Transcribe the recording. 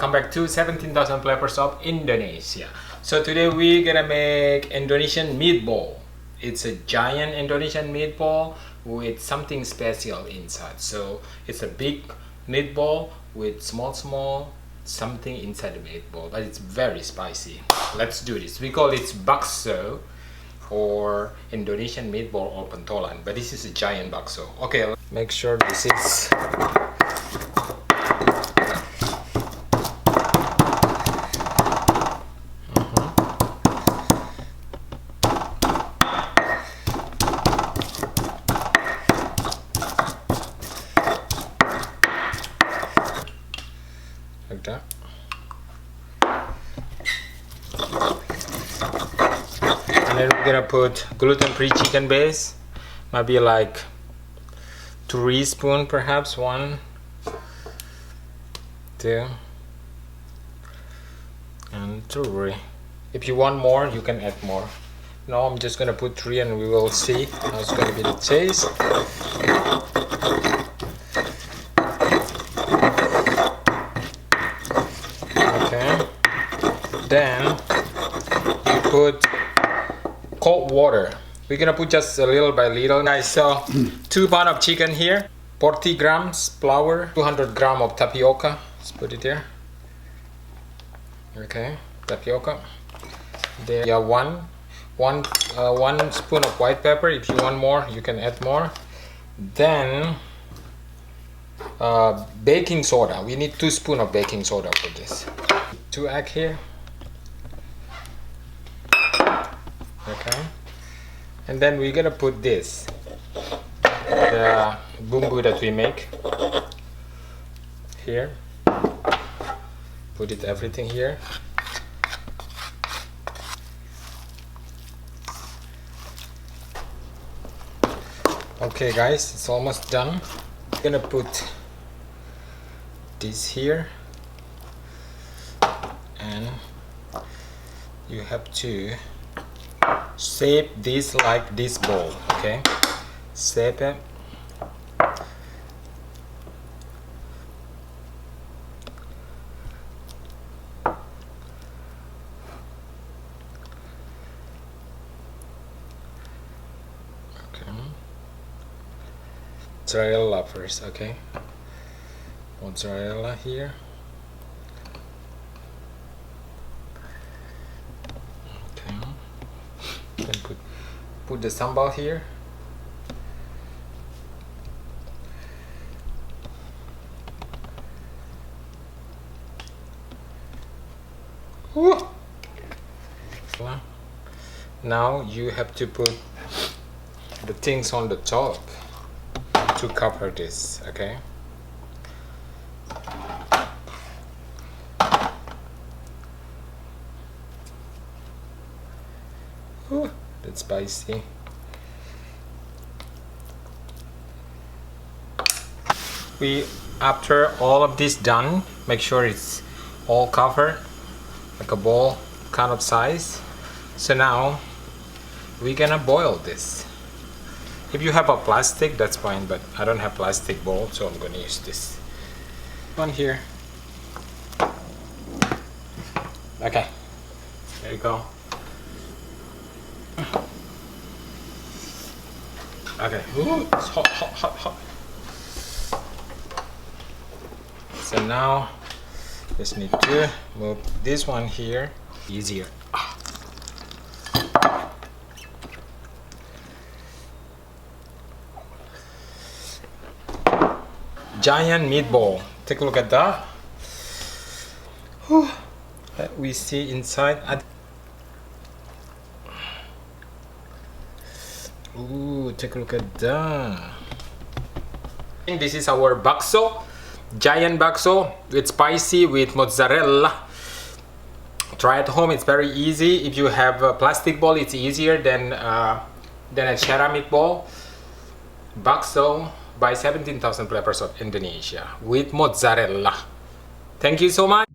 welcome back to 17,000 Flavors of Indonesia. So today we're gonna make Indonesian meatball. It's a giant Indonesian meatball with something special inside. So it's a big meatball with small something inside the meatball, but it's very spicy. Let's do this. We call it bakso or Indonesian meatball or pentolan, but this is a giant bakso. Okay, make sure this is like that. And then we're gonna put gluten-free chicken base, maybe like 3 spoons, perhaps 1, 2, and 3. If you want more, you can add more. No, I'm just gonna put 3, and we will see how it's gonna be the taste. Okay. Then you put cold water. We're gonna put just a little by little, guys. So 2 pounds of chicken here, 40 grams flour, 200 grams of tapioca. Let's put it there. Okay, tapioca. There, yeah, one spoon of white pepper. If you want more, you can add more. Then baking soda. We need 2 spoons of baking soda for this. 2 eggs here. Okay, and then we're gonna put this, the bumbu that we make here. Put it everything here. Okay guys, it's almost done. I'm gonna put this here, and you have to shape this like this bowl. Okay, shape it. Okay, mozzarella first. Okay, mozzarella here. Then put the sambal here. Woo! Now you have to put the things on the top to cover this. Okay. Ooh, that's spicy. After all of this done, make sure it's all covered, like a bowl kind of size. So now we're gonna boil this. If you have a plastic, that's fine, but I don't have plastic bowl, so I'm gonna use this one here. Okay, there you go. Okay, ooh, it's hot. So now just need to move this one here, easier. Giant meatball. Take a look at that. Whew. That we see inside. Ooh, take a look at that. This is our bakso, giant bakso with spicy with mozzarella. Try at home, it's very easy. If you have a plastic bowl, it's easier than a ceramic bowl. Bakso by 17,000 Flavors of Indonesia with mozzarella. Thank you so much.